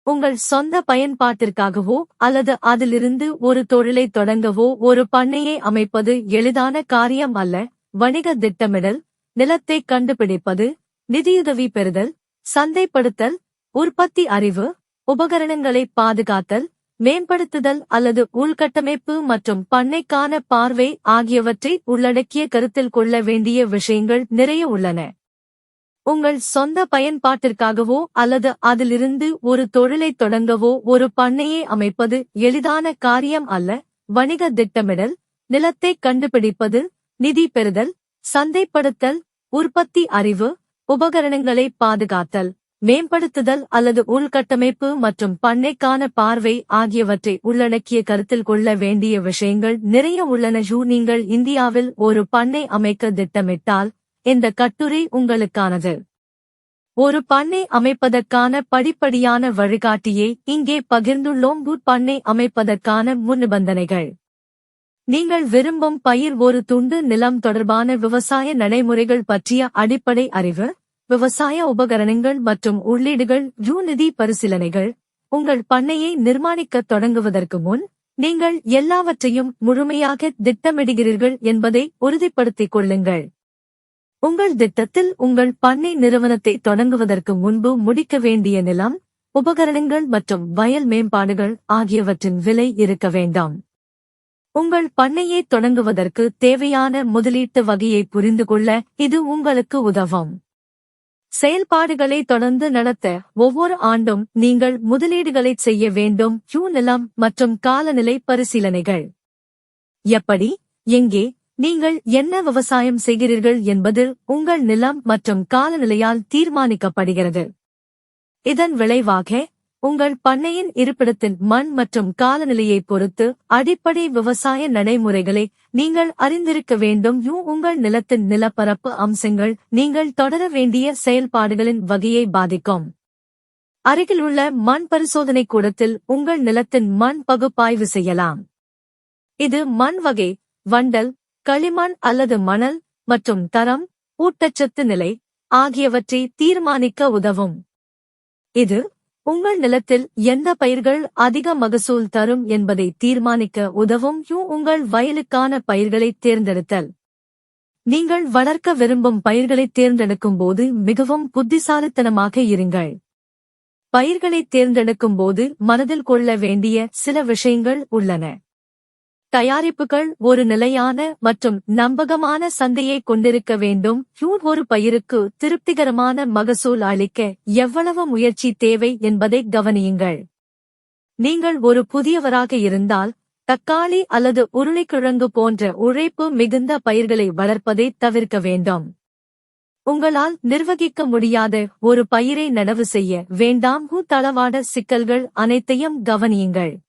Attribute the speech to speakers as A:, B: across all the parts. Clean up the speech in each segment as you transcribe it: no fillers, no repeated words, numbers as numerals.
A: உங்கள் சொந்த பயன்பாட்டிற்காகவோ அல்லது அதிலிருந்து ஒரு தொழிலை தொடங்கவோ ஒரு பண்ணையை அமைப்பது எளிதான காரியம் அல்ல. வணிக திட்டமிடல், நிலத்தை கண்டுபிடிப்பது, நிதியுதவி பெறுதல், சந்தைப்படுத்தல், உற்பத்தி அறிவு, உபகரணங்களை பாதுகாத்தல், மேம்படுத்துதல் அல்லது உள்கட்டமைப்பு மற்றும் பண்ணைக்கான பார்வை ஆகியவற்றை உள்ளடக்கிய கருத்தில் கொள்ள வேண்டிய விஷயங்கள் நிறைய உள்ளன. உங்கள் சொந்த பயன்பாட்டிற்காகவோ அல்லது அதிலிருந்து ஒரு தொழிலை தொடங்கவோ ஒரு பண்ணையை அமைப்பது எளிதான காரியம் அல்ல. வணிக திட்டமிடல், நிலத்தை கண்டுபிடிப்பது, நிதி பெறுதல், சந்தைப்படுத்தல், உற்பத்தி அறிவு, உபகரணங்களை பாதுகாத்தல், மேம்படுத்துதல் அல்லது உள்கட்டமைப்பு மற்றும் பண்ணைக்கான பார்வை ஆகியவற்றை உள்ளடக்கிய கருத்தில் கொள்ள வேண்டிய விஷயங்கள் நிறைய உள்ளன. நீங்கள் இந்தியாவில் ஒரு பண்ணை அமைக்க திட்டமிட்டால் இந்த கட்டுரை உங்களுக்கானது. ஒரு பண்ணை அமைப்பதற்கான படிப்படியான வழிகாட்டியை இங்கே பகிர்ந்துள்ளோம். பண்ணை அமைப்பதற்கான முன்நிபந்தனைகள். நீங்கள் விரும்பும் பயிர் ஒரு துண்டு நிலம் தொடர்பான விவசாய நடைமுறைகள் பற்றிய அடிப்படை அறிவு, விவசாய உபகரணங்கள் மற்றும் உள்ளீடுகள், நிதி பரிசீலனைகள். உங்கள் பண்ணையை நிர்மாணிக்கத் தொடங்குவதற்கு முன் நீங்கள் எல்லாவற்றையும் முழுமையாக திட்டமிடுகிறீர்கள் என்பதை உறுதிப்படுத்திக் கொள்ளுங்கள். உங்கள் திட்டத்தில் உங்கள் பண்ணை நிறுவனத்தை தொடங்குவதற்கு முன்பு முடிக்க வேண்டிய நிலம், உபகரணங்கள் மற்றும் வயல் மேம்பாடுகள் ஆகியவற்றின் விலை இருக்க வேண்டாம். உங்கள் பண்ணையை தொடங்குவதற்கு தேவையான முதலீட்டு வகையை புரிந்து கொள்ள இது உங்களுக்கு உதவும். செயல்பாடுகளை தொடர்ந்து நடத்த ஒவ்வொரு ஆண்டும் நீங்கள் முதலீடுகளைச் செய்ய வேண்டும். நிலம் மற்றும் காலநிலை பரிசீலனைகள். எப்படி, எங்கே, நீங்கள் என்ன விவசாயம் செய்கிறீர்கள் என்பது உங்கள் நிலம் மற்றும் காலநிலையால் தீர்மானிக்கப்படுகிறது. இதன் விளைவாக உங்கள் பண்ணையின் இருப்பிடத்தின் மண் மற்றும் காலநிலையைப் பொறுத்து அடிப்படை விவசாய நடைமுறைகளை நீங்கள் அறிந்திருக்க வேண்டும். உங்கள் நிலத்தின் நிலப்பரப்பு அம்சங்கள் நீங்கள் தொடர வேண்டிய செயல்பாடுகளின் வகையை பாதிக்கும். அருகிலுள்ள மண் பரிசோதனை கூடத்தில் உங்கள் நிலத்தின் மண் பகுப்பாய்வு செய்யலாம். இது மண் வகை, வண்டல், களிமண் அல்லது மணல் மற்றும் தரம், ஊட்டச்சத்து நிலை ஆகியவற்றை தீர்மானிக்க உதவும். இது உங்கள் நிலத்தில் எந்த பயிர்கள் அதிக மகசூல் தரும் என்பதை தீர்மானிக்க உதவும். உங்கள் வயலுக்கான பயிர்களைத் தேர்ந்தெடுத்தல். நீங்கள் வளர்க்க விரும்பும் பயிர்களைத் தேர்ந்தெடுக்கும் போது மிகவும் புத்திசாலித்தனமாக இருங்கள். பயிர்களைத் தேர்ந்தெடுக்கும் போது மனதில் கொள்ள வேண்டிய சில விஷயங்கள் உள்ளன. தயாரிப்புகள் ஒரு நிலையான மற்றும் நம்பகமான சந்தையை கொண்டிருக்க வேண்டும். ஒரு பயிருக்கு திருப்திகரமான மகசூல் அளிக்க எவ்வளவு முயற்சி தேவை என்பதை கவனியுங்கள். நீங்கள் ஒரு புதியவராக இருந்தால் தக்காளி அல்லது உருளைக்கிழங்கு போன்ற உழைப்பு மிகுந்த பயிர்களை வளர்ப்பதை தவிர்க்க வேண்டும். உங்களால் நிர்வகிக்க முடியாத ஒரு பயிரை நடவு செய்ய வேண்டாம். தளவாட சிக்கல்கள் அனைத்தையும் கவனியுங்கள்.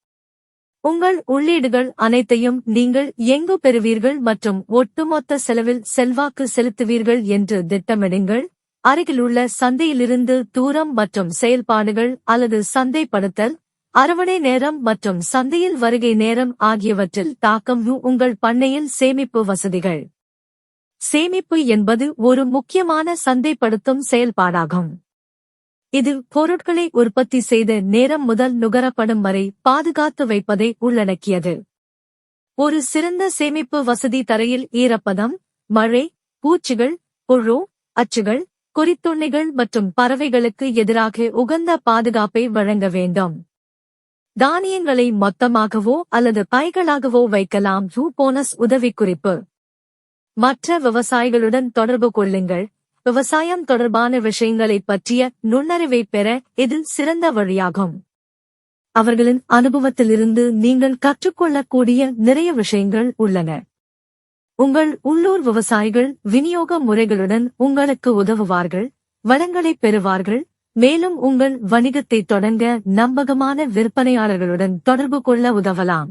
A: உங்கள் உள்ளீடுகள் அனைத்தையும் நீங்கள் எங்கு பெறுவீர்கள் மற்றும் ஒட்டுமொத்த செலவில் செல்வாக்கு செலுத்துவீர்கள் என்று திட்டமிடுங்கள். அருகிலுள்ள சந்தையிலிருந்து தூரம் மற்றும் செயல்பாடுகள் அல்லது சந்தைப்படுத்தல், அறுவடை நேரம் மற்றும் சந்தையில் வருகை நேரம் ஆகியவற்றில் தாக்கம். உங்கள் பண்ணையில் சேமிப்பு வசதிகள். சேமிப்பு என்பது ஒரு முக்கியமான சந்தைப்படுத்தும் செயல்பாடாகும். இது பொருட்களை உற்பத்தி செய்த நேரம் முதல் நுகரப்படும் வரை பாதுகாத்து வைப்பதை உள்ளடக்கியது. ஒரு சிறந்த சேமிப்பு வசதி தரையில் ஈரப்பதம், மழை, பூச்சிகள், புழு, அச்சுகள், கொறித்துண்ணிகள் மற்றும் பறவைகளுக்கு எதிராக உகந்த பாதுகாப்பை வழங்க வேண்டும். தானியங்களை மொத்தமாகவோ அல்லது பைகளாகவோ வைக்கலாம். போனஸ் உதவிக்குறிப்பு. மற்ற விவசாயிகளுடன் தொடர்பு கொள்ளுங்கள். விவசாயம் தொடர்பான விஷயங்களைப் பற்றிய நுண்ணறிவை பெற இது சிறந்த வழியாகும். அவர்களின் அனுபவத்திலிருந்து நீங்கள் கற்றுக்கொள்ளக்கூடிய நிறைய விஷயங்கள் உள்ளன. உங்கள் உள்ளூர் விவசாயிகள் விநியோக முறைகளுடன் உங்களுக்கு உதவுவார்கள், வளங்களைப் பெறுவார்கள், மேலும் உங்கள் வணிகத்தை தொடங்க நம்பகமான விற்பனையாளர்களுடன் தொடர்பு கொள்ள உதவலாம்.